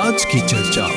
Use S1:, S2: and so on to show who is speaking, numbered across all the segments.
S1: आज की चर्चा।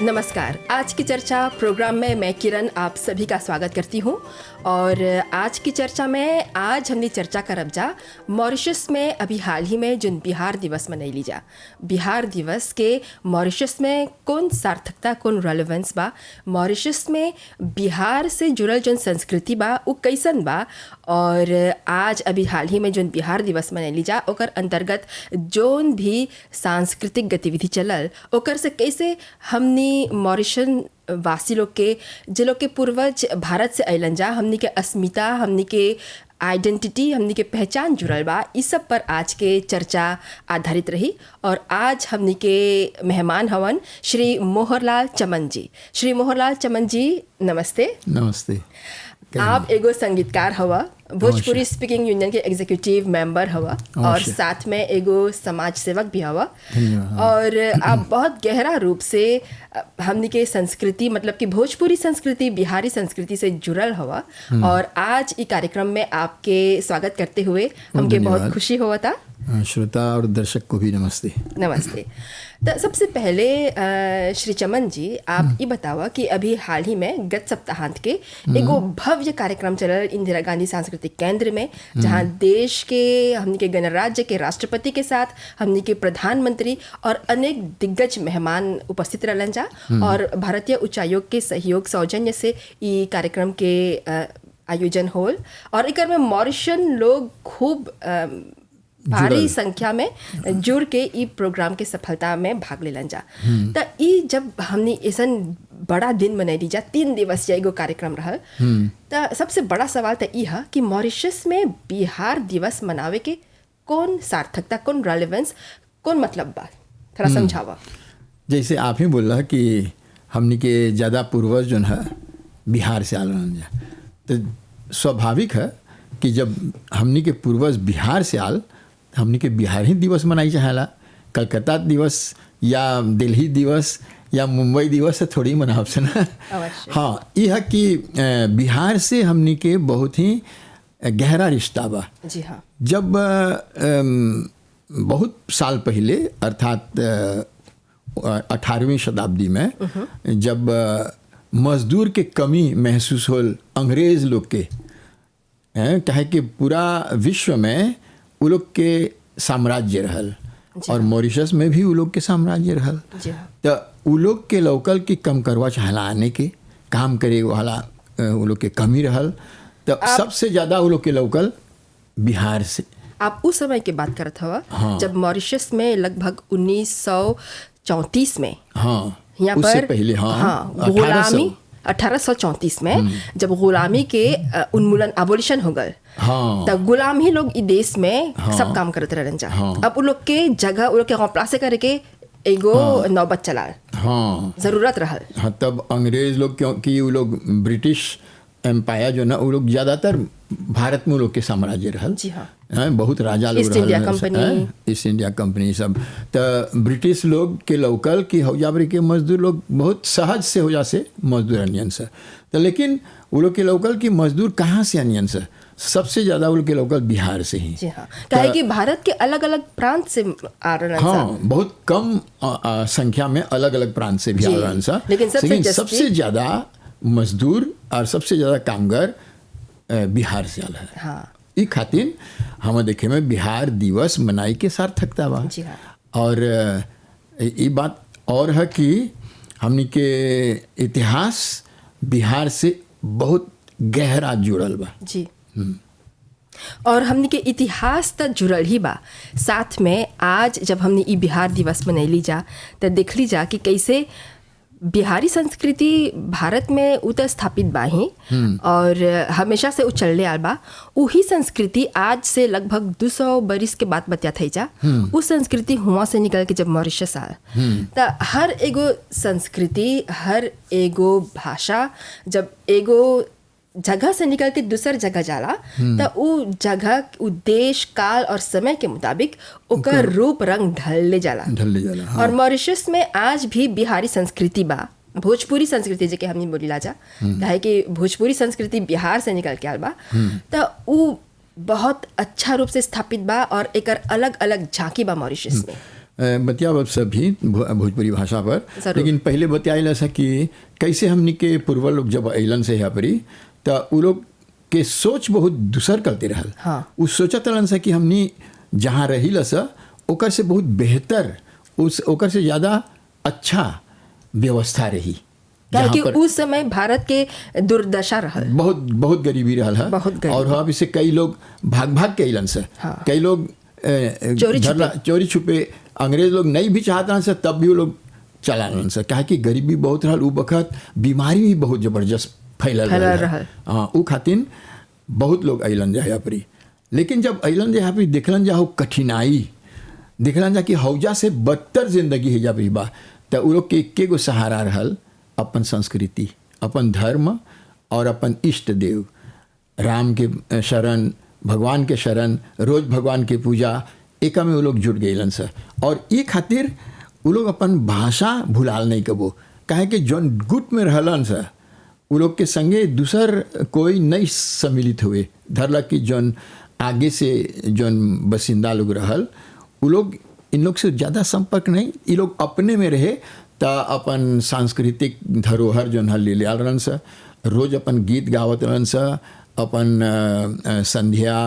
S2: नमस्कार। आज की चर्चा प्रोग्राम में मैं किरण आप सभी का स्वागत करती हूँ। और आज की चर्चा में आज हमने चर्चा करब जा मॉरिशस में अभी हाल ही में जो बिहार दिवस मनैली जा। बिहार दिवस के मॉरिशस में कौन सार्थकता कौन रेलेवेंस बा, मॉरिशस में बिहार से जुड़ल जौन संस्कृति बा वो कैसन बा, और आज अभी हाल ही में जौन बिहार दिवस मनैली जा ओकर अंतर्गत जौन भी सांस्कृतिक गतिविधि चलल ओकर से कैसे हमनी मॉरिशन वासी लोग के जे लोग के पूर्वज भारत से अलन जा, हमनी के अस्मिता, हमनी के आइडेंटिटी, हमनी के पहचान जुड़ल बा, इस सब पर आज के चर्चा आधारित रही। और आज हमनी के मेहमान हवन श्री मोहरलाल चमन जी। श्री मोहरलाल चमन जी नमस्ते।
S3: नमस्ते।
S2: आप एगो संगीतकार हवा, भोजपुरी स्पीकिंग यूनियन के एग्जीक्यूटिव मेंबर हवा और साथ में एगो समाज सेवक भी हवा। और आप बहुत गहरा रूप से हमनी के संस्कृति मतलब कि भोजपुरी संस्कृति, बिहारी संस्कृति से जुड़ल हवा। और आज इस कार्यक्रम में आपके स्वागत करते हुए हमके बहुत खुशी हुआ था।
S3: श्रोता और दर्शक को भी नमस्ते।
S2: नमस्ते। तो सबसे पहले श्री चमन जी आप ये बतावा कि अभी हाल ही में गत सप्ताहांत के एगो भव्य कार्यक्रम चलल इंदिरा गांधी सांस्कृतिक केंद्र में, जहां देश के हमनी के गणराज्य के राष्ट्रपति के साथ हमनी के प्रधानमंत्री और अनेक दिग्गज मेहमान उपस्थित रहलन जा। और भारतीय उच्चायोग के सहयोग सौजन्य से ये कार्यक्रम के आयोजन होल और एक में मॉरिशन लोग खूब भारी संख्या में जुड़ के ई प्रोग्राम के सफलता में भाग लेलन जा। तो ई जब हमने ऐसन बड़ा दिन मनैली जा, 3 दिवसीय एगो कार्यक्रम रहल, तो सबसे बड़ा सवाल तो ई है कि मॉरिशस में बिहार दिवस मनावे के कौन सार्थकता, कौन रेलेवेंस, कौन मतलब बा, थोड़ा समझावा।
S3: जैसे आप ही बोल रहा कि हमने के ज़्यादा पूर्वज जो है बिहार से आल रहन जा, तो स्वाभाविक है कि जब हमने के पूर्वज बिहार से आल, हमने के बिहारी दिवस मनाई चाहेला। कलकत्ता दिवस या दिल्ली दिवस या मुंबई दिवस से थोड़ी मनाव से ना। हाँ, यह है कि बिहार से हमने के बहुत ही गहरा रिश्ता बा।
S2: जी हाँ।
S3: जब बहुत साल पहले अर्थात 18वीं शताब्दी में जब मजदूर के कमी महसूस होल अंग्रेज लोग के, कहे कि पूरा विश्व में वो लोग के साम्राज्य रहल और मॉरिशस में भी वो लोग के साम्राज्य रहल। तो वो लोग के लोकल की कम करवा चाहला आने के काम करे वाला वो लोग के कमी रहल। तो सबसे ज़्यादा वो लोग के लोकल बिहार से।
S2: आप उस समय की बात करत हवा जब मॉरिशस में लगभग 1934 में, यहाँ पर
S3: पहले
S2: गुलामी 1834 में जब गुलामी के उन्मूलन एबोलिशन हो गए, तब गुलाम ही लोग इस देश में सब काम करते रहन जा। अब उन लोग के जगह उन लोग के प्लासे करके एगो नौबत चला जरूरत रहल।
S3: तब अंग्रेज लोग क्योंकि वो लोग ब्रिटिश एम्पायर जो ना वो लोग ज़्यादातर भारत में लोग के साम्राज्य रहल।
S2: जी हाँ।
S3: बहुत राजा लोग,
S2: east India company,
S3: east India company सब। तो ब्रिटिश लोग के लोकल की हौजाबरी के मजदूर लोग बहुत सहज से हो जा से मजदूर अनियन से। तो लेकिन वो लोग के लोकल की मजदूर कहाँ से अनियन से? सबसे ज़्यादा वो लोग के लोकल बिहार से ही।
S2: जी हाँ। कहे कि भारत के अलग अलग प्रांत से आ रहे हैं।
S3: हाँ, बहुत कम संख्या में अलग अलग प्रांत से भी आ रहे हैं।
S2: लेकिन
S3: सबसे ज़्यादा मजदूर और सबसे ज़्यादा कामगार बिहार से आल है।
S2: हाँ।
S3: ई खातिर हम देखे में बिहार दिवस मनाई के सार्थकता बा।
S2: जी हाँ।
S3: और ये बात और है कि हमनी के इतिहास बिहार से बहुत गहरा जुड़ल बा।
S2: जी। और हमने के इतिहास तक जुड़ल ही बा। साथ में आज जब हमने ई बिहार दिवस मनैली जा तो देख ली जा कि कैसे बिहारी संस्कृति भारत में उत स्थापित बा ही और हमेशा से उछलले आल बा। वही संस्कृति आज से लगभग 200 बरिस के बाद बतिया थी जा। उस संस्कृति हुआ से निकल के जब मॉरिशस आल, तो हर एगो संस्कृति, हर एगो भाषा जब एगो जगह से निकल के दूसर जगह जाला तो उ जगह, उ देश, काल और समय के मुताबिक ओकर रूप रंग ढलले जाला।
S3: हाँ।
S2: और मॉरिशस में आज भी बिहारी संस्कृति बा, भोजपुरी संस्कृति जेके हमनी बोली लाजा काहे कि भोजपुरी संस्कृति बिहार से निकल के आल बा तो उ बहुत अच्छा रूप से स्थापित बा और एकर अलग अलग झांकी बा मॉरिशस में।
S3: बतिया सभी भोजपुरी भाषा पर, लेकिन पहले बतियाइल ऐसा कि कैसे हमनी के पूर्वज लोग जब अलन से यहाँ परी तो उ लोग के सोच बहुत दूसर करते रहल।
S2: हाँ।
S3: उ सोचत रहन से कि हमनी जहाँ रही लसा ओकर से बहुत बेहतर ओकर से ज़्यादा अच्छा व्यवस्था रही,
S2: काहे कि उस समय भारत के दुर्दशा रहल,
S3: बहुत बहुत गरीबी रहल है,
S2: बहुत गरीबी।
S3: और वहाँ से कई लोग भाग भाग के अलन से।
S2: हाँ।
S3: कई लोग चोरी छुपे अंग्रेज लोग नहीं भी चाहत रहन से तब भी वो लोग चला रहन से, काहे कि गरीबी बहुत रहल। उ वक्त बीमारी भी बहुत जबरदस्त फैलल रहल। हाँ, उ खातिर बहुत लोग अलन जा यहाँ परी। लेकिन जब अलन जा यहाँ परी देखलन जा कठिनाई, देखलन जा कि हौजा से बदतर जिंदगी है जा परी बा, तो उ लोग के एके गो सहारा रहल अपन संस्कृति, अपन धर्म और अपन इष्ट देव, राम के शरण, भगवान के शरण, रोज भगवान के पूजा, एका में वो लोग जुट गए सर। और ये खातिर वो लोग अपन भाषा भुलाल नहीं कबो, काहे कि जौन गुट में रहलन सर वो लोग के संगे दूसर कोई नहीं सम्मिलित हुए। धरला कि जौन आगे से जौन बसिंदा लोग रहल वो लोग इन लोग से ज़्यादा संपर्क नहीं, ये लोग अपने में रहे तो अपन सांस्कृतिक धरोहर जौन हल ले आल रहन सा, रोज अपन गीत गावत रहन सा, अपन संध्या,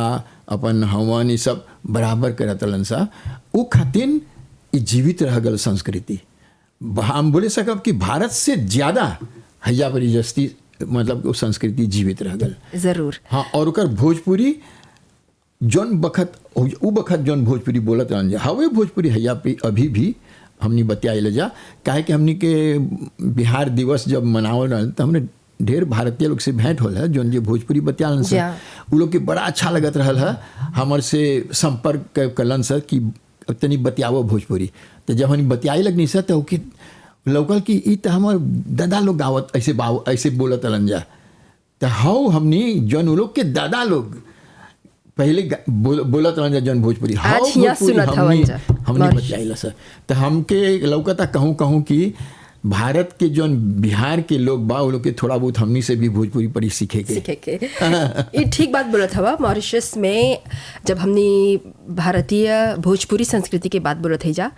S3: अपन हवन, ये सब बराबर करत रहन सा। उ खातिर ये जीवित रह गल संस्कृति। हम बोले सकब कि भारत से ज़्यादा हैया बड़ी जस्ती मतलब वो संस्कृति जीवित रह गल
S2: जरूर।
S3: हाँ, और ओकर भोजपुरी जौन बखत उ बखत जौन भोजपुरी बोलत रहन जा हवे भोजपुरी हैया पे अभी भी हमनी बतियाइल जा। काहे कि हमनी के बिहार दिवस जब मनावल रहल तो हमने ढेर भारतीय लोग से भेंट होल है जौन जे भोजपुरी बतियालन से, उ लोग के बड़ा अच्छा लगत रहल है, हमर से संपर्क कलन सर कि तनी बतियावो भोजपुरी। तो जब हम बतियाई लगनी सर तो कि लौकल कि ई तो हमार दादा लोग गावत ऐसे बोलत रहलन जा। तो हाउ हमनी जौन उ लोग के दादा लोग पहले बोलत रहन जा जौन भोजपुरी, हाउ भोजपुरी हमनी बतियाइला सर। तो हमके लौकता कहूँ कि भारत के जौन बिहार के लोग बा वो लोग के थोड़ा बहुत हमनी से भी भोजपुरी परी सीखे के
S2: ये ठीक बात बोलत हवा। मॉरिशस में जब हमनी भारतीय भोजपुरी संस्कृति के बात बोलत है जा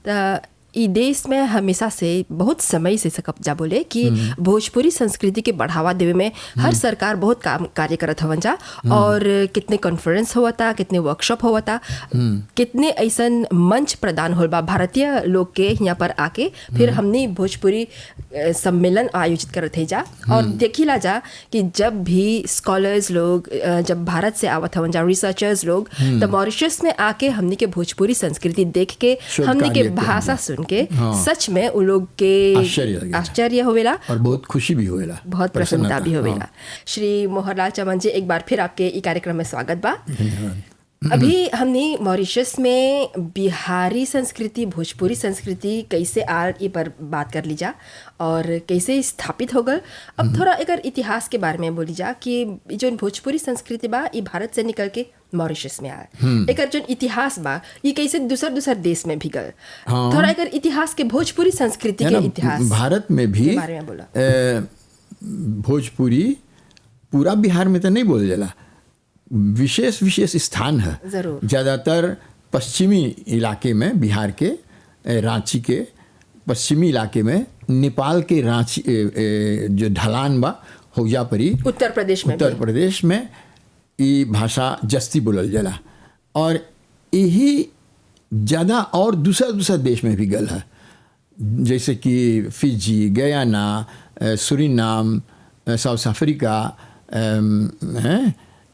S2: तो ई देश में हमेशा से बहुत समय से सकब जा बोले कि भोजपुरी संस्कृति के बढ़ावा देवे में हर सरकार बहुत काम कार्य करत हवन जा। और कितने कॉन्फ्रेंस हुआ था, कितने वर्कशॉप हुआ था, कितने ऐसन मंच प्रदान होल बा भारतीय लोग के यहाँ पर आके फिर हमने भोजपुरी सम्मेलन आयोजित करत है जा। और देखिला जा कि जब भी स्कॉलर्स लोग जब भारत से आवत हवन जा, रिसर्चर्स लोग, तो मॉरिशस में आके हमने के भोजपुरी संस्कृति देख के हमने के भाषा सुन के सच में उन लोग के आश्चर्य होवेला
S3: और बहुत खुशी भी होवेला,
S2: बहुत प्रसन्नता भी होवेला। श्री मोहरलाल चमन जी, एक बार फिर आपके ई कार्यक्रम में स्वागत बा। अभी हमने मॉरिशस में बिहारी संस्कृति, भोजपुरी संस्कृति कैसे आल ये पर बात कर ली जा और कैसे स्थापित हो गल। अब थोड़ा एक इतिहास के बारे में बोली जा कि जो भोजपुरी संस्कृति बा ये भारत से निकल के मॉरिशस में आया। एक जो इतिहास बा ये कैसे दूसर देश में भी गल। थोड़ा एक इतिहास के भोजपुरी संस्कृति के इतिहास
S3: भारत में भी
S2: बारे में बोला।
S3: भोजपुरी पूरा बिहार में तो नहीं बोल जाला, विशेष स्थान है। ज़्यादातर पश्चिमी इलाके में, बिहार के रांची के पश्चिमी इलाके में, नेपाल के रांची जो ढलान बा हौजा परी,
S2: उत्तर प्रदेश में
S3: ये भाषा जस्ती बोलल जाला। और यही ज़्यादा और दूसरा देश में भी गल है, जैसे कि Fiji, Guyana, Suriname, south Africa,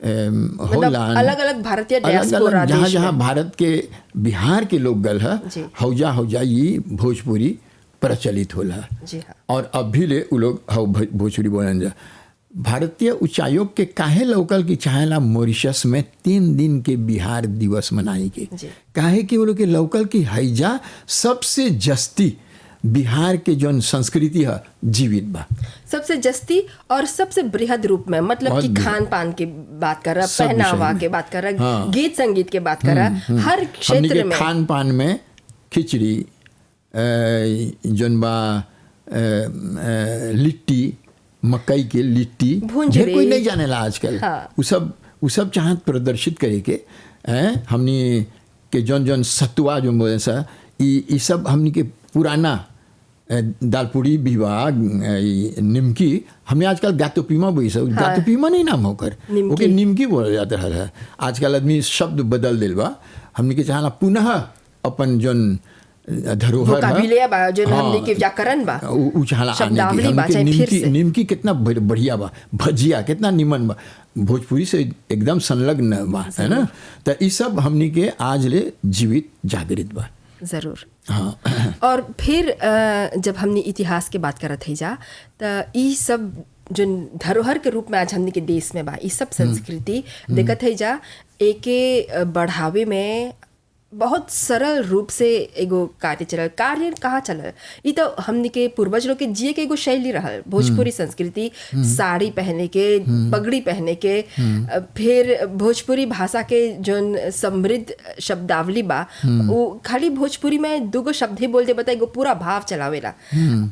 S2: मतलब अलग अलग भारतीय डियास्पोरा,
S3: जहाँ भारत के बिहार के लोग गल है, हौजा ये भोजपुरी प्रचलित होला। और अब भी ले उ लोग भोजपुरी बोलन जा। भारतीय उच्चायोग के काहे लौकल की चाहेला मॉरिशस में 3 दिन के बिहार दिवस मनाई के, काहे कि वो लोग के लौकल की हैजा सबसे जस्ती बिहार के जो संस्कृति है जीवित बा, सबसे
S2: जस्ती और सबसे बृहद रूप में। मतलब कि खान पान की बात कर रहा, पहनावा के बात कर रहा, गीत संगीत के बात कर रहा, हर क्षेत्र में
S3: खान पान में खिचड़ी, जोन बा लिट्टी, मकई के लिट्टी
S2: भुंजरे।
S3: ढेर कोई नहीं जानेला आजकल।
S2: हाँ।
S3: उ सब चाहत प्रदर्शित करे के हमनी के जौन जौन सतुआ जो बोले सा ई सब हमनी के पुराना दाल पूड़ी विवाह निमकी हमने आजकल गातोपीमा बोई सब।
S2: हाँ।
S3: गातोपीमा नहीं नाम होकर
S2: निमकी।
S3: ओके निमकी बोला जाता है। आजकल आदमी शब्द बदल दिल बा। हमने के चाहना पुनः अपन जौन धरोहर
S2: वोकाबुलरी बा जो हमने के व्याकरण बा
S3: उ चाहला आने
S2: शब्दावली बा
S3: के।
S2: चाहे फिर से
S3: निमकी कितना बढ़िया बा, भजिया कितना निमन बा, भोजपुरी से एकदम संलग्न बा, है ना। तो ये सब हमनी के आज ले जीवित जागृत बा।
S2: जरूर।
S3: हाँ।
S2: और फिर जब हमने इतिहास के बात करत है जा तो ई सब जो धरोहर के रूप में आज हमने के देश में बा ई सब संस्कृति देखत है जा एके बढ़ावे में बहुत सरल रूप से एगो कार्य चलल। कार्य कहाँ चलल ई तो हमने के पूर्वज लोग के जिए के एगो शैली रहल। भोजपुरी संस्कृति साड़ी पहने के, पगड़ी पहने के, फिर भोजपुरी भाषा के जोन समृद्ध शब्दावली बा वो खाली भोजपुरी में दूगो शब्द ही बोल दे बता एगो पूरा भाव चलावेला।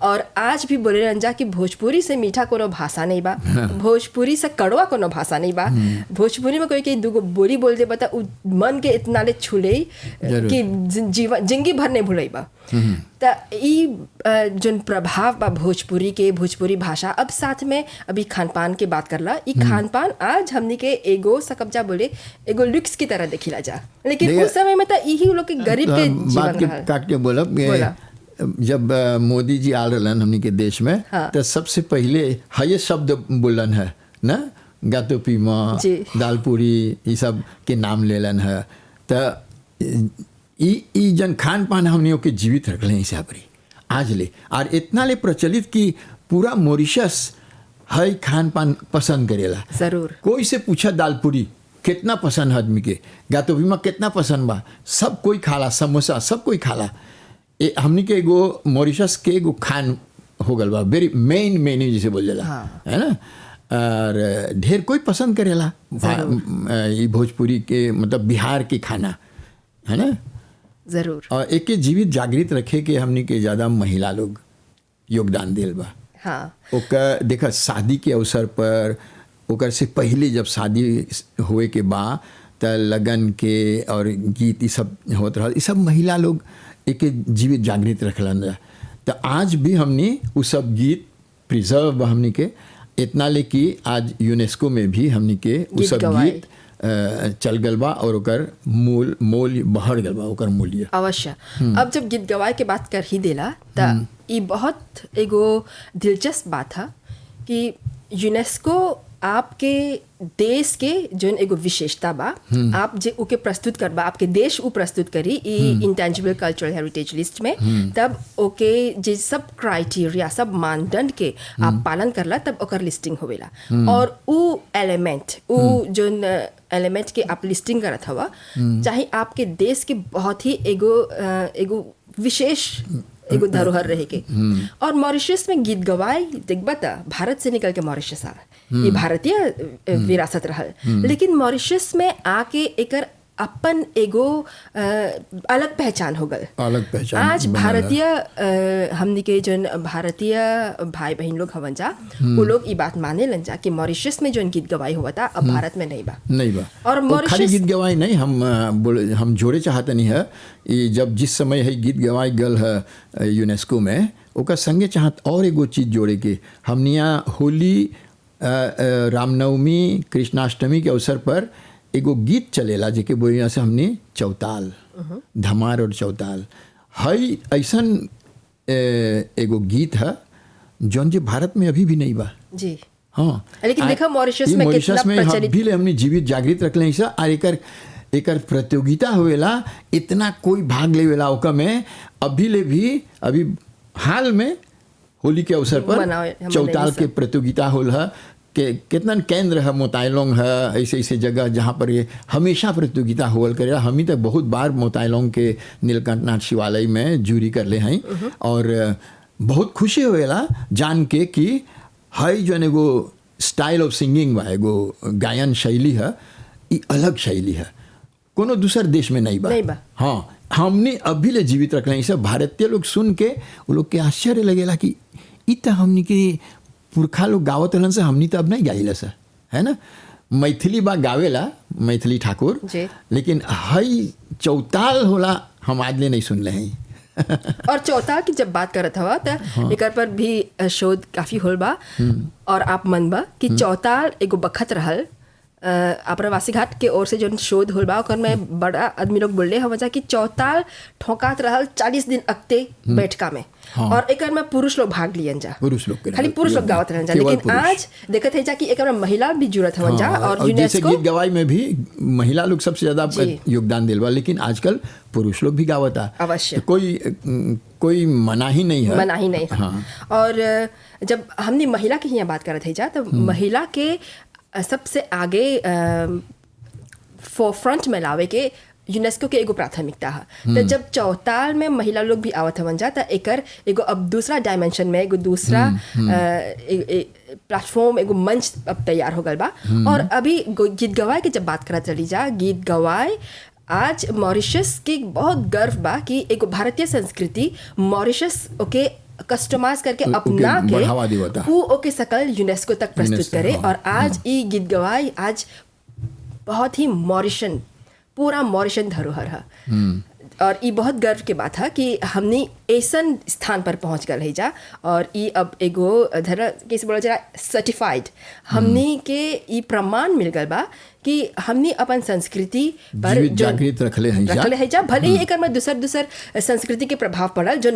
S2: और आज भी बोले रंजा कि भोजपुरी से मीठा कोनो भाषा नहीं बा, भोजपुरी से कड़वा कोनो भाषा नहीं बा। भोजपुरी में कोई के दूगो बोली बोल दे बता उ मन के इतना ले छुले कि जीवन जिंदगी भर नहीं भूलई बा। तो ई जोन प्रभाव बा भोजपुरी के, भोजपुरी भाषा। अब साथ में अभी खान पान के बात करला। ई खान पान आज हमनी के एगो सकब्जा बोले एगो लुक्स की तरह देखिला जा, लेकिन उस समय में तो यही लोग के गरीब के जीवन रहल।
S3: काट के बोलब जब मोदी जी आल रहलन हमनी के देश में तो सबसे पहले हये शब्द बोलन है ना, गातोपीमा, दाल पूरी ये सब के नाम लेलन है। तो ई जन खान पान हमने के जीवित रखले हिसाब रे आज ले। और इतना ले प्रचलित कि पूरा मॉरिशस हई खान पान पसंद करेला।
S2: जरूर।
S3: कोई से पूछा दाल पूरी कितना पसंद है आदमी के, गातोपीमा कितना पसंद बा, सब कोई खाला, समोसा सब कोई खाला। हमनी के एगो मॉरिशस के एगो खान हो गल बा, वेरी मेन मेन्यू जिसे बोल जाला, है ना। और ढेर कोई पसंद करेला ये भोजपुरी के मतलब बिहार के खाना, है ना।
S2: जरूर।
S3: और एक के जीवित जागृत रखे के हमनी के ज़्यादा महिला लोग योगदान दिल बा।
S2: हाँ।
S3: ओकर देखा शादी के अवसर पर, ओकर से पहले जब शादी हुए के बाद त लगन के और गीत ये सब होत रहा, ये सब महिला लोग एक जीवित जागृत रखलन। तो आज भी हमने वो सब गीत प्रिजर्व हमनी के इतना ले कि आज यूनेस्को में भी हमनी के वो सब गीत चल गल बा और ओकर मोल बढ़ गल बा, ओकर मूल्य
S2: अवश्य। अब जब गीत गवाए के बात कर ही देला त ये बहुत एगो दिलचस्प बात है कि यूनेस्को आपके देश के जोन एगो विशेषता बा आप जे उके प्रस्तुत करबा, आपके देश उ प्रस्तुत करी इंटेंजिबल कल्चरल हेरिटेज लिस्ट में, तब ओके जे सब क्राइटेरिया सब मानदंड के आप पालन करला तब ओकर लिस्टिंग होवेला। और उ एलिमेंट उ जोन एलिमेंट के आप लिस्टिंग करत हवा चाहे आपके देश के बहुत ही एगो विशेष एगो धरोहर रहे के। और मॉरिशस में गीत गवाए देखबा त भारत से निकल के मॉरिशस आ, ये भारतीय विरासत रहल, लेकिन मॉरिशस में आके एकर अपन एगो अलग पहचान हो गल,
S3: अलग पहचान।
S2: आज भारतीय हमनी के जोन भारतीय भाई बहन लोग हवन जा वो लोग ये बात माने लन जा कि मॉरिशस में जोन गीत गवाई हुआ था अब भारत में नहीं बा। और
S3: खाली गीत गवाई नहीं, हम जोड़े चाहते नहीं है ये जब जिस समय है गीत गवाई गल है यूनेस्को में ओकर संगे चाहत और एगो चीज़ जोड़े के। हमनिया होली, रामनवमी, कृष्णाष्टमी के अवसर पर एगो गीत चलेला जेके बोलिया से हमने चौताल, धमार और चौताल हई ऐसन एगो गीत है जौन जे भारत में अभी भी नहीं बा
S2: जी।
S3: हाँ,
S2: लेकिन देखा मॉरिशस में कितना प्रचलित
S3: भी हमने जीवित जागृत रखले ऐसा। और एकर प्रतियोगिता होवेला, इतना कोई भाग लेवेला ओका में। अभी ले भी अभी हाल में होली के अवसर पर चौताल के प्रतियोगिता होल है के कितना केंद्र है, मोताइलोंग है, ऐसे ऐसे जगह जहाँ पर ये हमेशा प्रतियोगिता होल करेला। हम ही तक बहुत बार मोताइलोंग के नीलकंठनाथ शिवालय में जूरी कर ले हैं और बहुत खुशी होएला जान के कि हई जो एगो स्टाइल ऑफ सिंगिंग बा, एगो गायन शैली है, ये अलग शैली है, कोनो दूसर देश में नहीं बा। हाँ, हमने अभी ले जीवित रखना। ये सब भारतीय लोग सुन के वो लोग के आश्चर्य लगेला कि इ त हमनी के पुरखा लोग गावत रहन से हमनी त अब नहीं गाइला सर, है ना। मैथिली बा गावेला मैथिली ठाकुर,
S2: जी।
S3: लेकिन हई चौताल होला हम आज ले नहीं सुन रहे हैं।
S2: और चौताल की जब बात करत हवा त एकर पर भी शोध काफी होल बा। और आप मन बा कि चौताल एगो बखत रहल आप्रवासी घाट के ओर से जो शोध होल बा ओकर में बड़ा आदमी लोग बोले हवा जा कि चौताल ठोकात रहल 40 दिन अगते बैठका में। और एकर में पुरुष लोग भाग लियन जा,
S3: पुरुष लोग के
S2: खाली पुरुष लोग गावत रहन जा,
S3: केवल
S2: लेकिन
S3: पुरुष।
S2: आज देखत है जा कि एकर में महिला भी जुड़त हवन जा। और
S3: जैसे
S2: यूनेस्को
S3: गीत गवाई में भी महिला लोग सबसे ज्यादा
S2: जी।
S3: योगदान दिलवा, लेकिन आजकल पुरुष लोग भी गावता।
S2: अवश्य।
S3: तो कोई मना ही नहीं है,
S2: मना ही नहीं है।
S3: हाँ।
S2: और जब हमने महिला की यहाँ बात करत है जा तो महिला के सबसे आगे फोरफ्रंट में लावे के यूनेस्को के एगो प्राथमिकता है। तो जब चौताल में महिला लोग भी आवत हवन जा तो एकर एगो अब दूसरा डायमेंशन में एगो दूसरा प्लेटफॉर्म एगो मंच अब तैयार हो गल बा। और अभी गीत गवाए के जब बात करत रही जा, गीत गवाए आज मॉरिशस के बहुत गर्व बा कि एगो भारतीय संस्कृति मॉरिशस ओके कस्टमाइज करके अपना के
S3: बढ़ावा देवता।
S2: ऊ ओके सकल यूनेस्को तक प्रस्तुत
S3: यूनेस्को,
S2: करे।
S3: हाँ,
S2: और आज ई गीत गवाई आज बहुत ही मॉरिशन, पूरा मॉरिशन धरोहर है। और ये बहुत गर्व के बात है कि हमने ऐसन स्थान पर पहुंच गए है जा। और ये अब एगो धरा कैसे बोला जा सर्टिफाइड हमने के ये प्रमाण मिल गल बा कि हमने अपन संस्कृति पर
S3: जीवित जागृत रखले हैं
S2: जा। भले ही एकर में दूसर संस्कृति के प्रभाव पड़ल जो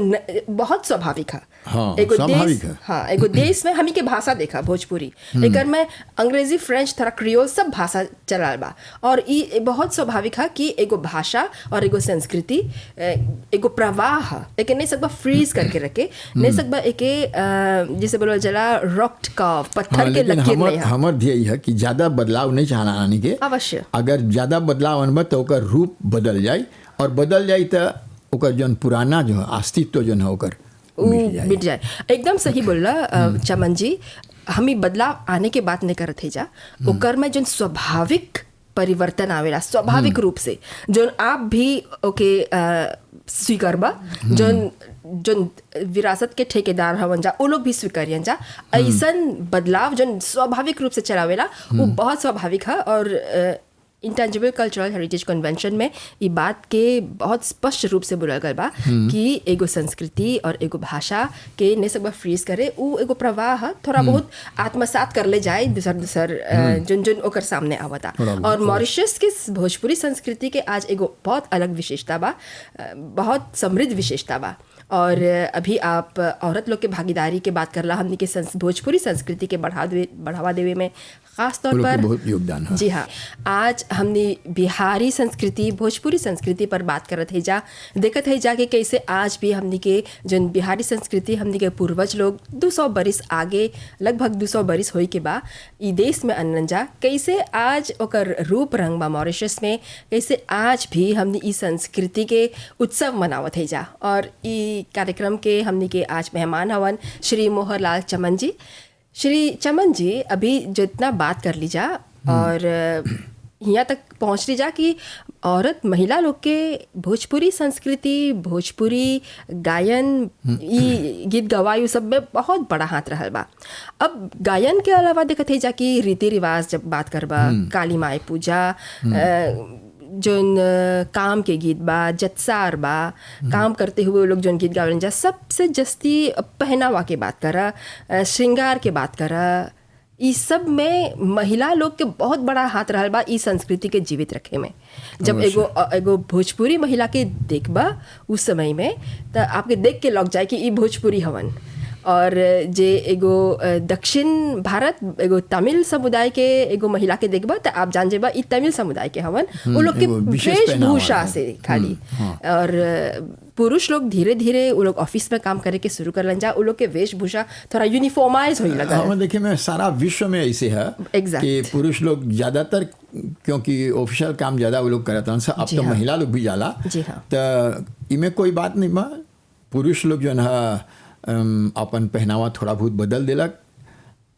S2: बहुत स्वाभाविक है।
S3: हाँ,
S2: एगो
S3: स्वाभाविक
S2: देश,
S3: है।
S2: हाँ, एगो देश में हमी के भाषा देखा भोजपुरी, एकर में अंग्रेजी, फ्रेंच, थोड़ा क्रियोल सब भाषा चलाल बा। और ये बहुत स्वाभाविक है कि एगो भाषा और एगो संस्कृति एगो प्रवाह है, लेकिन नहीं सकबा फ्रीज करके रखे, नहीं सकबा एके जैसे बोला जला रॉक्ड कर्व पत्थर के लकीर नहीं है।
S3: हमर ध्येय है कि ज्यादा बदलाव नहीं चाहना आने के।
S2: अवश्य।
S3: अगर ज्यादा बदलाव अनबा तो ओकर रूप बदल जाए, और बदल जाए तो ओकर जौन पुराना जो है अस्तित्व जो है ओकर
S2: मिट जाए। एकदम सही बोल रहा चमन जी। हमें बदलाव आने के बात नहीं करत है जा, ओकर में जो स्वाभाविक परिवर्तन आवेला स्वाभाविक रूप से, जो आप भी ओके स्वीकार बा, जो विरासत के ठेकेदार हवन जा वो लोग भी स्वीकारियन जा। ऐसन बदलाव जो स्वाभाविक रूप से चलावेला वो बहुत स्वाभाविक है। और इंटेंजिबल कल्चरल हेरिटेज कन्वेंशन में ये बात के बहुत स्पष्ट रूप से बोला गया बा कि एगो संस्कृति और एगो भाषा के नहीं सकबा फ्रीज करे, वो एगो प्रवाह थोड़ा बहुत आत्मसात कर ले जाए दूसर जुन ओकर सामने आवता। और मॉरिशस के भोजपुरी संस्कृति के आज एगो बहुत अलग विशेषता बा, बहुत समृद्ध विशेषता बा। और अभी आप औरत लोग के भागीदारी के बात करला, हमने के भोजपुरी संस्कृति के बढ़ावा देवे में खास तौर पर
S3: बहुत योगदान है।
S2: जी हाँ, आज हमने बिहारी संस्कृति भोजपुरी संस्कृति पर बात करत है जा, देखत है जाके कैसे आज भी हमने के जो बिहारी संस्कृति हमने के पूर्वज लोग 200 बरिस आगे, लगभग 200 बरिस होई के बा ई देश में अनन जा, कैसे आज ओकर रूप रंग बा मॉरिशस में, कैसे आज भी हमने ई संस्कृति के उत्सव मनावत है जा। और ई कार्यक्रम के हमने के आज मेहमान हवन श्री मोहरलाल चमन जी। श्री चमन जी, अभी जितना बात कर ली जा और यहाँ तक पहुँच ली जा कि औरत महिला लोग के भोजपुरी संस्कृति, भोजपुरी गायन, ये गीत गवायु सब में बहुत बड़ा हाथ रहल बा। अब गायन के अलावा देखते है जा कि रीति रिवाज जब बात करबा, काली माई पूजा, जोन काम के गीत बा, जत्सार बा, काम करते हुए लोग जोन गीत गावेलन जा, सबसे जस्ती पहनावा के बात करा, श्रृंगार के बात करा, इस सब में महिला लोग के बहुत बड़ा हाथ रहल बा इस संस्कृति के जीवित रखे में। जब एगो भोजपुरी महिला के देखबा उस समय में तो आपके देख के लग जाए कि ई भोजपुरी हवन। और जे एगो दक्षिण भारत एगो तमिल समुदाय के एगो महिला के देखबा तो आप जान जेबा ई तमिल समुदाय के हवन, वो लोग के वेशभूषा से खाली। और पुरुष लोग धीरे धीरे वो लोग ऑफिस में काम करे के शुरू कर लन जा, वो लोग के वेशभूषा थोड़ा यूनिफॉर्माइज होने लगा।
S3: हाँ, देखिए मैं सारा विश्व में ऐसे है कि पुरुष लोग ज़्यादातर, क्योंकि ऑफिशियल काम ज़्यादा वो लोग करते हैं, अब तो महिला लोग भी जाला, तो इनमें कोई बात नहीं बा। पुरुष लोग जो है अपन पहनावा थोड़ा बहुत बदल देलक,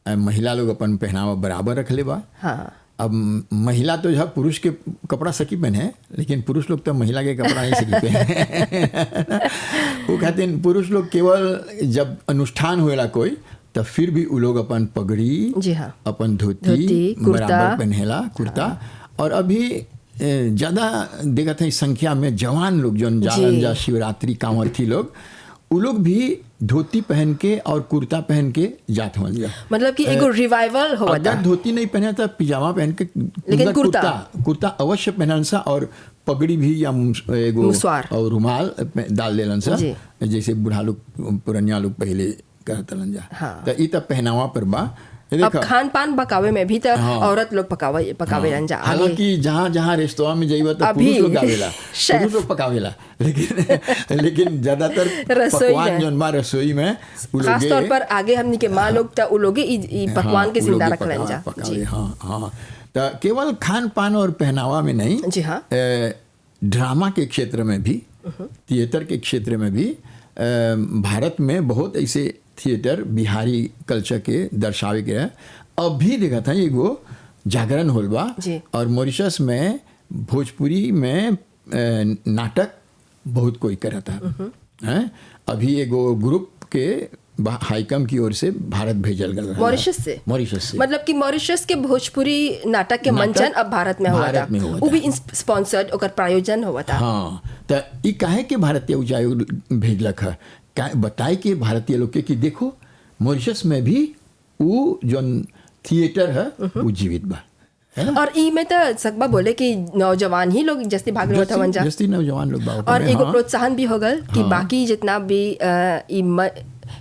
S3: महिला लोग अपन पहनावा बराबर रख ले बा।
S2: हाँ।
S3: अब महिला तो जब पुरुष के कपड़ा सकी पहने, लेकिन पुरुष लोग तो महिला के कपड़ा नहीं सकी पहने। वो कहते हैं पुरुष लोग केवल जब अनुष्ठान होएला कोई, तो फिर भी वो लोग अपन पगड़ी,
S2: जी हाँ,
S3: अपन धोती बराबर पहनेला, कुर्ता। और अभी ज़्यादा देखा था इस संख्या में जवान लोग जो जालन जा शिवरात्रि कांवर्थी लोग, वो लोग भी धोती पहन के और कुर्ता पहन के जात हो जा।
S2: मतलब कि एगो रिवाइवल हुआ था।
S3: अगर धोती नहीं पहना था पिजामा पहन के,
S2: लेकिन
S3: कुर्ता अवश्य पहनन सा, और पगड़ी भी या एगो
S2: मुसवार
S3: और रुमाल डाल देलन सा, जैसे बूढ़ा लोग पुरनिया लोग पहले करतलन जा।
S2: हाँ।
S3: तो ई तब पहनावा पर बा।
S2: अब खान पान पकावे में भी तो औरत लोग पकावे रन जा।
S3: हालांकि जहाँ जहाँ रेस्तों में जाइबा तो पुरुष लोग गावेला, पुरुष लोग पकावेला, लेकिन ज्यादातर पकवान जौन बा रसोई में
S2: खास तौर पर आगे हमनी के माँ लोग तो उ लोग ई पकवान के जिंदा रखलन जा।
S3: हाँ, तो केवल खान पान और पहनावा में नहीं,
S2: जी हाँ,
S3: ड्रामा के क्षेत्र में भी, थिएटर के क्षेत्र में भी भारत में बहुत ऐसे थिएटर बिहारी कल्चर के दर्शावे के है। अभी देखा था एगो जागरण होल बा, और मॉरिशस में भोजपुरी में नाटक बहुत कोई करा था। अभी एगो ग्रुप के हाईकम की ओर से भारत भेजल गया
S2: मॉरिशस से। मतलब कि मॉरिशस के भोजपुरी नाटक के मंचन अब भारत में हुआ था, वो भी स्पॉन्सर्ड ओकर प्रायोजन हुआ था।
S3: हाँ, तो ई काहे के भारतीय उच्चायोग भेजलक है, बताए कि भारतीय लोग के कि देखो मॉरिशस में भी वो जो थिएटर है वो जीवित बा, है ना।
S2: और ई में तो सकबा बोले कि नौजवान ही लोग जस्ती भाग लेवत हवन जा,
S3: जस्ती नौजवान लोग बा।
S2: और एगो प्रोत्साहन भी हो गल कि बाकी जितना भी ई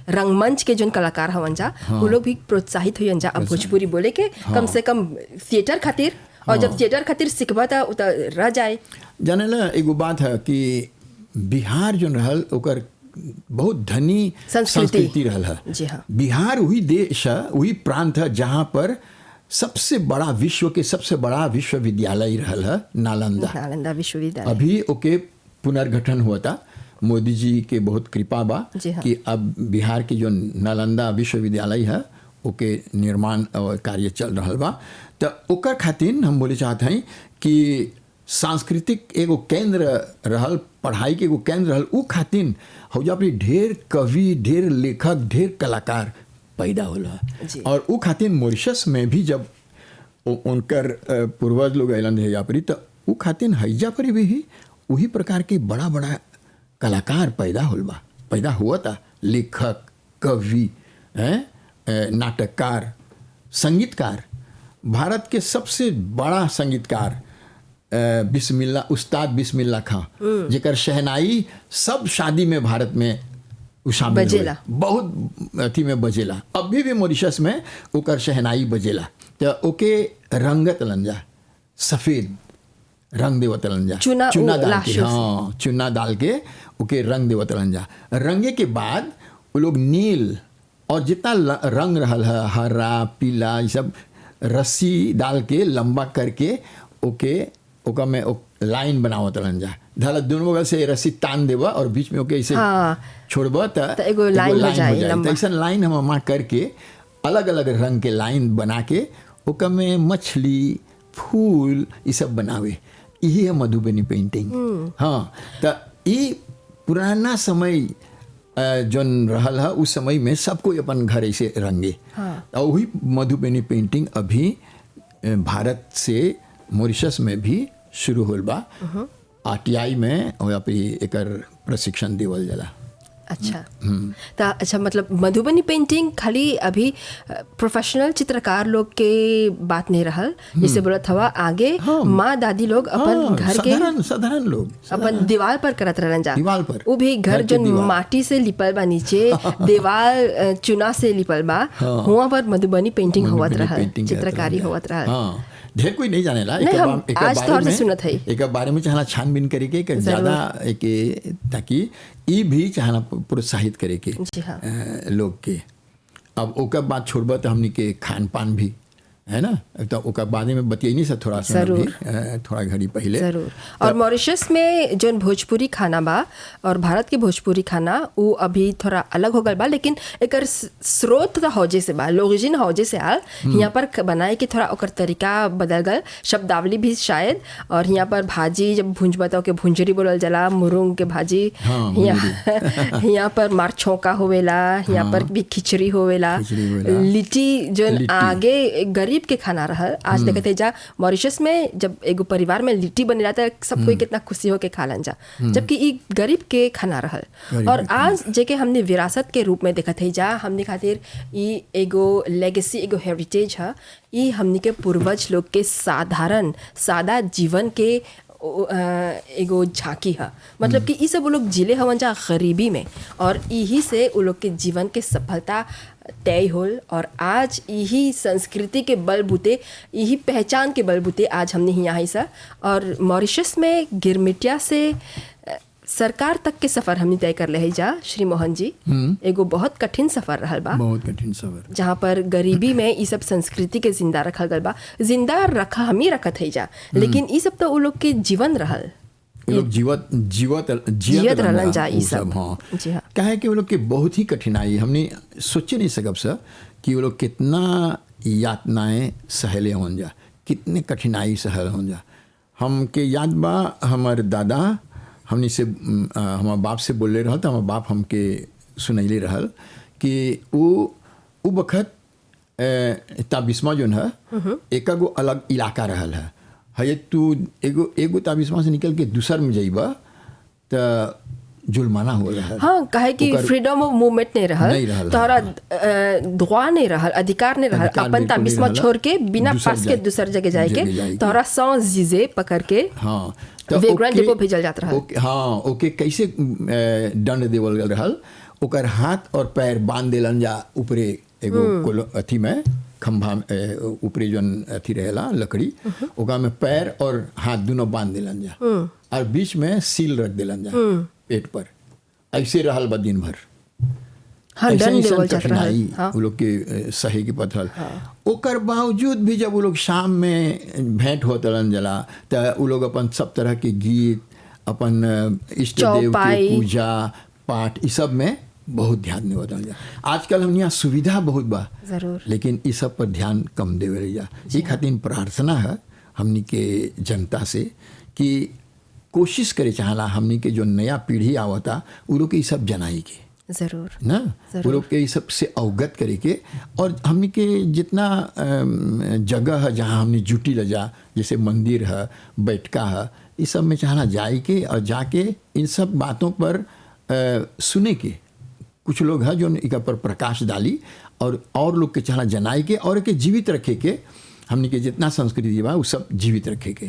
S2: रंगमंच के जो कलाकार हवन जा, वो लोग भी प्रोत्साहित हुई जा अब भोजपुरी बोले के, कम से कम थिएटर खातिर। और जब थिएटर खातिर सिखबा था तो रह जाए।
S3: जाने ला एगो बात है कि बिहार जो रहल ओकर बहुत धनी संस्कृति रहल है।
S2: जी हाँ,
S3: बिहार वही देश है, वही प्रांत है जहाँ पर सबसे बड़ा विश्व के सबसे बड़ा विश्वविद्यालय रहल है, नालंदा
S2: विश्वविद्यालय।
S3: अभी ओके पुनर्गठन हुआ था, मोदी जी के बहुत कृपा बा कि अब बिहार के जो नालंदा विश्वविद्यालय है ओके निर्माण और कार्य चल रहा बा। तो ओकर खातिर हम बोले चाहते हैं कि सांस्कृतिक एगो केंद्र रहल, पढ़ाई के एगो केंद्र रहल, उ खातिर हो जा अपनी ढेर कवि, ढेर लेखक, ढेर कलाकार पैदा होला। और उ खातिर मॉरिशस में भी जब उनकर पूर्वज लोग अलन है पर, तो उ खातिर हैजा पर भी वही प्रकार के बड़ा बड़ा कलाकार पैदा हुआ था, लेखक, कवि, नाटककार, संगीतकार। भारत के सबसे बड़ा संगीतकार उस्ताद बिस्मिल्ला खां, जेकर शहनाई सब शादी में भारत में शामिल बजेला, बहुत अथी में बजेला। अभी भी मॉरिशस में ओकर शहनाई बजेला। तो ओके रंगत लंजा सफ़ेद रंग देवत लंजा, चुना डाल के, हाँ चुना डाल के ओके रंग देवत लंजा। रंगे के बाद वो लोग नील और जितना रंग रहल है, हरा पीला, ये सब रस्सी डाल के लंबा करके ओका में लाइन बनावत लंजा। धला दोनों बगल से रस्सी तान देवा और बीच में ओके ऐसे छोड़बा तो
S2: एगो लाइन हो जाए।
S3: ऐसा लाइन हम वहाँ करके अलग अलग रंग के लाइन बना के ओका में मछली, फूल ये सब बनावे। यही है मधुबनी पेंटिंग। हाँ, तो ये पुराना समय जोन रहल है, उस समय में सबको अपन घर ऐसे रंगे। और वही मधुबनी पेंटिंग अभी भारत से मॉरिशस में भी शुरू होल बा। आरटीआई में और एकर प्रशिक्षण देवल जाला।
S2: अच्छा, तो अच्छा मतलब मधुबनी पेंटिंग खाली अभी प्रोफेशनल चित्रकार लोग के बात नहीं रहल, जैसे बोलत हवा आगे माँ दादी लोग अपन घर के
S3: साधारण लोग
S2: अपन दीवार पर करत रहन जा।
S3: दीवार पर
S2: वो भी घर जो माटी से लिपल बा, नीचे दीवार चुना से लिपल बा, वहाँ पर मधुबनी पेंटिंग होवत रहल, चित्रकारी होवत रहल।
S3: ढेर कोई नहीं जाने ला, एक बारे में चाहना छानबीन करे के ज़्यादा ताकि ये भी चाहना प्रोत्साहित करे के लोग के। अब ओकर बात छोड़बा तो हमनी के खान पान भी है ना। तो ओकर बारे में बतियाई नहीं सर थोड़ा सा
S2: जरूर।
S3: अभी, थोड़ा घड़ी पहले।
S2: जरूर। और मॉरिशस में जो भोजपुरी खाना बा और भारत के भोजपुरी खाना वो अभी थोड़ा अलग हो गल बा, लेकिन एकर स्रोत तो हौजे से बा, लोरिजिन हौजे से आल। यहाँ पर बनाए के थोड़ा ओकर तरीका बदल गल, शब्दावली भी शायद। और यहाँ पर भाजी जब भूंज बताओ के भुंजरी बोलल जला, मुरुंग के भाजी।
S3: हाँ,
S2: यहाँ पर मार छौका होवेला, यहाँ पर भी खिचड़ी होवेला, लिट्टी जो आगे गरीब के खाना रहल। आज देखते जा मॉरिशस में जब एगो परिवार में लिट्टी बनेला त सब कोई कितना खुशी होके खालन जा, जबकि ई गरीब के खाना रहल। और आज जेके हमने विरासत के रूप में देखत है जा, हमने खातिर ई एगो लेगेसी, एगो हेरिटेज है। ई हमने के पूर्वज लोग के साधारण सादा जीवन के एगो झांकी है। मतलब कि ई सब वो लोग जिले हवन जा गरीबी में, और यही से वो लोग के जीवन के सफलता तय होल। और आज यही संस्कृति के बलबूते, यही पहचान के बलबूते आज हमने यहाँ ही सा। और मॉरिशस में गिरमिटिया से सरकार तक के सफ़र हमने तय कर ले है जा श्री मोहन जी। एगो बहुत कठिन सफ़र रहल बा,
S3: बहुत कठिन सफ़र,
S2: जहाँ पर गरीबी में ये सब संस्कृति के जिंदा रखल गल बा। जिंदा रखा हम ही रखत है जा, लेकिन ये सब तो वो लोग के जीवन रहल,
S3: लोग जियत
S2: रहलन जा ई सब।
S3: हाँ
S2: जी हाँ।
S3: कहे कि वो लोग के बहुत ही कठिनाई हमने सोचे नहीं सकब सर कि वो लोग कितना यातनाएं सहले हों जा, कितने कठिनाई सहल हों जा। हमके याद बा हमारे दादा हमने से हमारे बाप से बोले रहल, तो हमारे बाप हमके सुनैले रहल कि वो वक्त ताबिस्मा जो है एक गो अलग इलाका रहल है तू एगो ताबिस्मा से निकल के दूसर में जाइबा तो जुर्माना हो रहा है।
S2: हाँ, काहे कि फ्रीडम ऑफ मूवमेंट नहीं रहल, तोहरा दुआ नहीं रहल, अधिकार नहीं रहल अपन ताबिस्मा छोड़ के बिना पास के दूसर जगह जाए के, तोहरा सौ जीजे पकड़ के
S3: हाँ
S2: वेग्रान डिपो भेजल जात रहल।
S3: हाँ ओके कैसे दंड देवल गल रहल, ओकर हाथ और पैर बांध देलन जा ऊपरे एगो अथी में खंभा ऊपरे जोन अथी रहेला लकड़ी, ओका में पैर और हाथ दोनों बांध देलन जा और बीच में सील रख देलन जा पेट पर। ऐसे रहल बा दिन भर।
S2: हाँ,
S3: ऐसा कठिनाई वो लोग के सही के पथल। ओकर बावजूद भी जब वो लोग शाम में भेंट होतलन जला तो वो लोग अपन सब तरह के गीत, अपन इष्ट देव के पूजा पाठ इस सब में बहुत ध्यान नहीं होता। आजकल हम यहाँ सुविधा बहुत बा
S2: जरूर,
S3: लेकिन इस सब पर ध्यान कम देवे जा। ये खातिर प्रार्थना है हमनी के जनता से कि कोशिश करे चाहला हमनी के जो नया पीढ़ी आवता वो लोग के सब जनाई के
S2: जरूर
S3: ना, वो लोग के सब से अवगत करे के। और हमनी के जितना जगह है जहाँ हमने जुटी ल जा, जैसे मंदिर है, बैठका है, इस सब में चाहना जाए के और जाके इन सब बातों पर सुने के। कुछ लोग हैं जो इका पर प्रकाश डाली और लोग के चाहना जनाए के और के जीवित रखे के। हमने के जितना संस्कृति बा वो सब जीवित रखे के,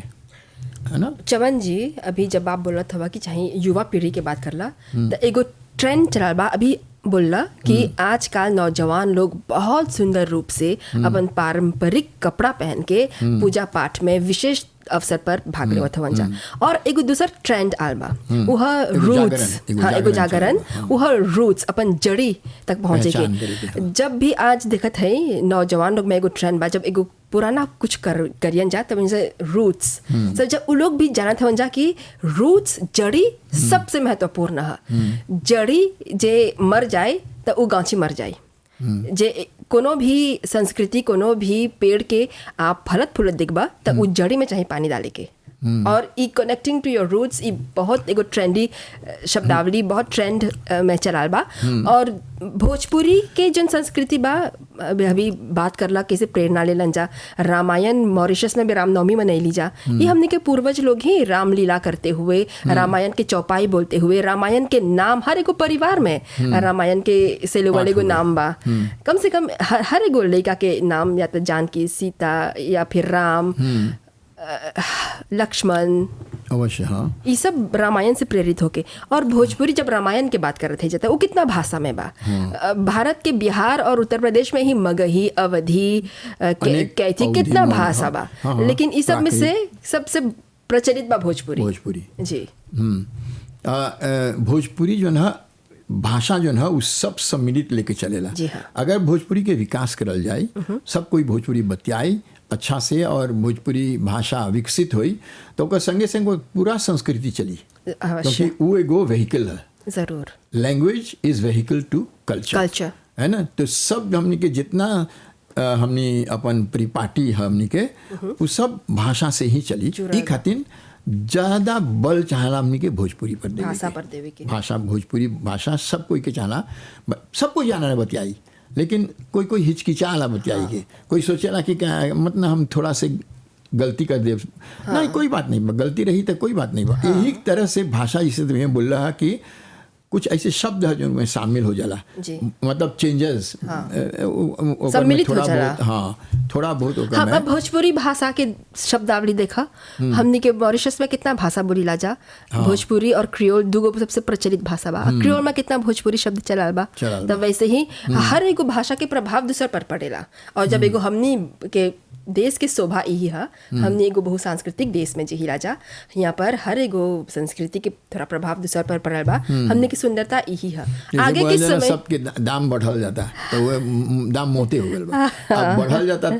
S3: है ना।
S2: चमन जी, अभी जब आप बोलत हवा कि चाहे युवा पीढ़ी के बात करला तो एगो ट्रेंड चला बा अभी बोलला कि आजकल नौजवान लोग बहुत सुंदर रूप से अपन पारंपरिक कपड़ा पहन के पूजा पाठ में विशेष अवसर पर भाग लेवत हवन जा। और एगो दूसर ट्रेंड आल बा, वह रूट्स, हाँ एगो जागरण, वह रूट्स अपन जड़ी तक पहुँचे के। जब भी आज देखत है नौजवान लोग में एगो ट्रेंड बा, जब एगो पुराना कुछ करियन जा तब इनसे रूट्स सब जब वो लोग भी जानत हवन जा कि रूट्स जड़ी सबसे महत्वपूर्ण है। जड़ी जे मर जाए तो वो गांची मर जाए। जे कोनो भी संस्कृति, कोनो भी पेड़ के आप फलत फूलत दिखबा तो वो जड़ी में चाहे पानी डाले के। और ई कनेक्टिंग टू योर रूट्स ई बहुत एगो ट्रेंडी शब्दावली बहुत ट्रेंड में चलाल बा। और भोजपुरी के जन संस्कृति बा, अभी बात करला कैसे प्रेरणा लेलन जा। रामायण मॉरिशस में भी रामनवमी मनैली जा। ये हमने के पूर्वज लोग ही रामलीला करते हुए, रामायण के चौपाई बोलते हुए, रामायण के नाम हर एगो परिवार में रामायण के सेलुगल एगो नाम बा, कम से कम हर एगो लड़का के नाम, या तो जानकी, सीता या फिर राम, लक्ष्मण,
S3: अवश्य। हाँ,
S2: ये सब रामायण से प्रेरित होके। और भोजपुरी जब रामायण के बात करते जाता है वो कितना भाषा में बा। भारत के बिहार और उत्तर प्रदेश में ही मगही, अवधी, कैथी कितना भाषा बा। लेकिन इस सब में से सबसे प्रचलित बा भोजपुरी।
S3: भोजपुरी
S2: जी।
S3: भोजपुरी जो ना भाषा जो है वो सब सम्मिलित लेके चलेला।
S2: जी हाँ।
S3: अगर भोजपुरी के विकास करल जाए, सब कोई भोजपुरी बतियाई अच्छा से और भोजपुरी भाषा विकसित हुई तो ओकर संगे संग वो पूरा संस्कृति चली, क्योंकि वो एगो व्हीकल है।
S2: जरूर।
S3: Language is vehicle to culture, है ना। तो सब हमनी के जितना हमनी अपन परिपाटी हमनी के वो सब भाषा से ही चली। ई खातिर ज़्यादा बल चाहला हमनी के भोजपुरी पर देवे,
S2: भाषा पर देवे के।
S3: भाषा भोजपुरी भाषा सब कोई के चाहला, सब कोई जाना बतियाई, लेकिन कोई कोई हिचकिचाला बतियाई के, कोई सोचेला कि क्या मतलब हम थोड़ा से गलती कर दे। नहीं, कोई बात नहीं, गलती रही तो कोई बात नहीं। यही तरह से भाषा जिसे तुम्हें बोल रहा कि कुछ ऐसे शब्द है जो उनमें शामिल हो जाला, मतलब चेंजेस
S2: सम्मिलित
S3: थोड़ा
S2: हो जाला।
S3: बहुत, हाँ थोड़ा बहुत होगा।
S2: हाँ, अब भोजपुरी भाषा के शब्दावली देखा हमनी के मॉरिशस में कितना भाषा बोली ला जा। भोजपुरी और क्रियोल दूगो सबसे प्रचलित भाषा बा। क्रियोल में कितना भोजपुरी शब्द चलाल बा, तब वैसे ही हर एगो भाषा के प्रभाव दूसर पर पड़ेला। और जब एगो हमनी के देश के शोभा यही है, हमने एगो बहुसांस्कृतिक देश में जी राजा, यहाँ पर हर एगो संस्कृति के थोड़ा प्रभाव दूसर पर पड़ल बा। हमने की सुंदरता यही है। आगे के समय
S3: सबके दाम बढ़ल जाता तो वो दाम मोटे हो गए बा। अब बढ़ल जाता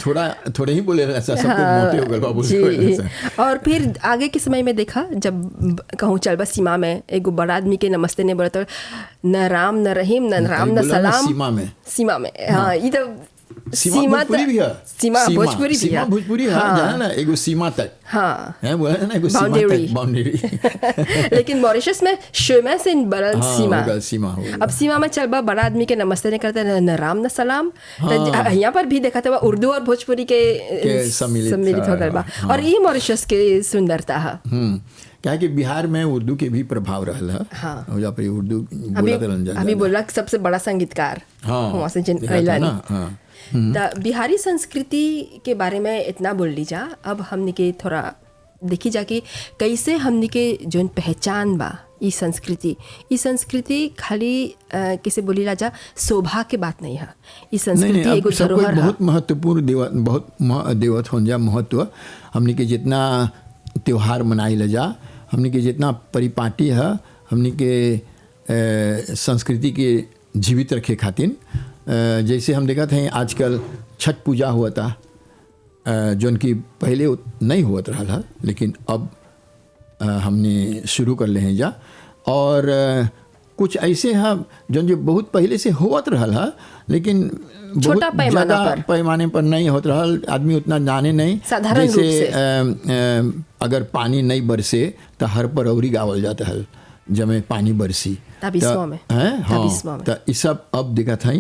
S3: थोड़े ही बोले सबके मोटे हो गए बा बोले से।
S2: और फिर आगे के समय में देखा जब कहूँ चल बा सीमा में एगो बड़ा आदमी के नमस्ते नहीं बोला तो न राम न रहीम न राम न सलाम। सीमा में हाँ, ये तो
S3: सीमा भोजपुरी भी है,
S2: सीमा भोजपुरी भी है,
S3: भोजपुरी है, जाना ना एगो सीमा तक,
S2: हाँ
S3: है बोला ना एगो सीमा तक बाउंड्री।
S2: लेकिन मॉरिशस में शोमा से बड़ा
S3: सीमा हो।
S2: अब सीमा में चल बा बड़ा आदमी के नमस्ते नहीं करते न राम न सलाम। यहाँ पर भी देखा था उर्दू और भोजपुरी के सम्मिलित हो गए बा। और ये मॉरिशस के सुंदरता है।
S3: क्या कि बिहार में उर्दू के भी प्रभाव रहल है।
S2: हाँ।
S3: उर्दू
S2: अभी बोला सबसे बड़ा संगीतकार वहाँ से बिहारी संस्कृति के बारे में इतना बोल ली जा। अब हमने के थोड़ा देखी जा कि कैसे हमने के जो पहचान बा ई संस्कृति खाली किसे बोली ला जा शोभा के बात नहीं है। ई संस्कृति एगो धरोहर है,
S3: बहुत महत्वपूर्ण बहुत देवत हो जा महत्व। हमने के जितना त्योहार मनाई ला जा, हमने के जितना परिपाटी है, हमने के संस्कृति के जीवित रखे खातिर, जैसे हम देखा थे आजकल छठ पूजा हुआ था, जो उनकी पहले नहीं हुआ रहा है, लेकिन अब हमने शुरू कर ले हैं जा। और कुछ ऐसे हैं जो बहुत पहले से होत रहा है, लेकिन
S2: छोटा
S3: पैमाने पर नहीं होत रहा, आदमी उतना जाने नहीं। जैसे अगर पानी नहीं बरसे तो हर पर औरी गावल जाता है जमे पानी बरसी
S2: हाँ,
S3: तो ये सब अब देखा था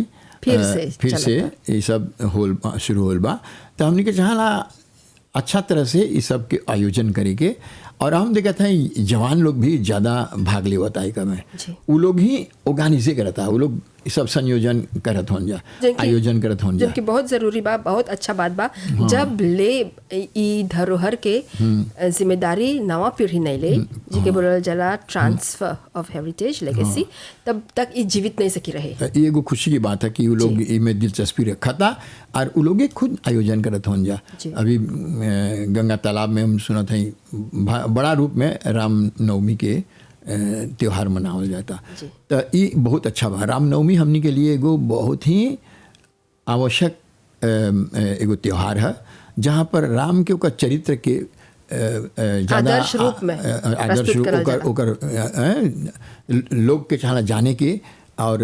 S3: फिर से ये सब शुरू होल बा। तो हमने के चाहला अच्छा तरह से ये सब के आयोजन करेंगे। और हम देखा था जवान लोग भी ज़्यादा भाग लेवता है में, वो लोग ही ऑर्गेनाइजे करता है, वो लोग सब संयोजन करत हों जा, आयोजन करत हों जा,
S2: जबकि बहुत ज़रूरी बा, बहुत अच्छा बात बा। जब ले ई धरोहर के जिम्मेदारी नवा पीढ़ी नहीं ले, जिके बोलल जाला ट्रांसफर ऑफ हेरिटेज लेगेसी, तब तक ये जीवित नहीं सकी रहे।
S3: ये एगो खुशी की बात है कि वो लोग इनमें दिलचस्पी रखा था और वो लोग खुद आयोजन करत हों जा। अभी गंगा तालाब में हम सुना था बड़ा रूप में रामनवमी के त्योहार मनावल जाता। तो ये बहुत अच्छा बा। रामनवमी हमनी के लिए एगो बहुत ही आवश्यक एगो त्योहार है, जहाँ पर राम के ओकर चरित्र के
S2: आदर्श रूप में
S3: लोग के चाहना जाने के, और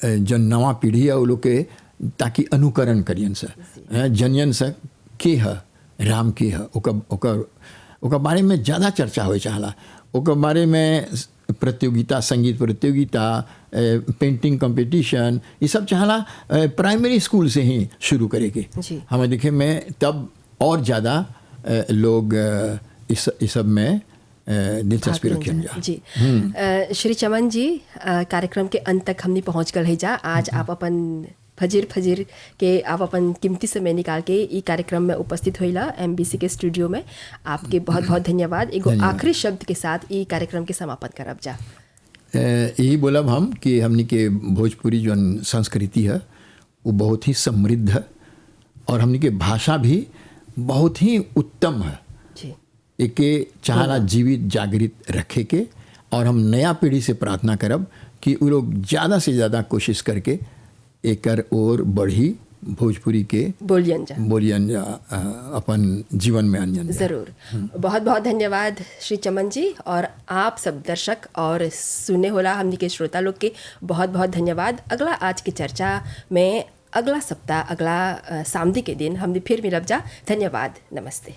S3: जो नवा पीढ़ी है वो लोग के ताकि अनुकरण करियन से जनियन से के है राम के है, ओकर बारे में ज़्यादा चर्चा हो चाहला। ओकर बारे में प्रतियोगिता, संगीत प्रतियोगिता, पेंटिंग कंपटीशन, ये सब चाहला प्राइमरी स्कूल से ही शुरू करेंगे। हमें देखे में तब और ज़्यादा लोग इस सब में दिलचस्पी रखें
S2: जी। श्री चमन जी, कार्यक्रम के अंत तक हमने पहुँच कर है जा। आज आप अपन फजीर के आप अपन कीमती समय निकाल के ई कार्यक्रम में उपस्थित होइला MBC के स्टूडियो में। आपके बहुत बहुत धन्यवाद। एगो आखिरी शब्द के साथ ई कार्यक्रम के समापन करब जा।
S3: यही बोलब हम कि हमनी के भोजपुरी जो संस्कृति है वो बहुत ही समृद्ध है, और हमनी के भाषा भी बहुत ही उत्तम है। एक चाहना जीवित जागृत रखे के, और हम नया पीढ़ी से प्रार्थना करब कि वो लोग ज़्यादा से ज़्यादा कोशिश करके एकर और बढ़ी भोजपुरी के बोलियन अपन जीवन में आनयन।
S2: ज़रूर। बहुत बहुत धन्यवाद श्री चमन जी, और आप सब दर्शक और सुने होला हमनी के श्रोता लोग के बहुत बहुत धन्यवाद। अगला आज की चर्चा में अगला सप्ताह, अगला सामदी के दिन हमने फिर मिलब जा। धन्यवाद। नमस्ते।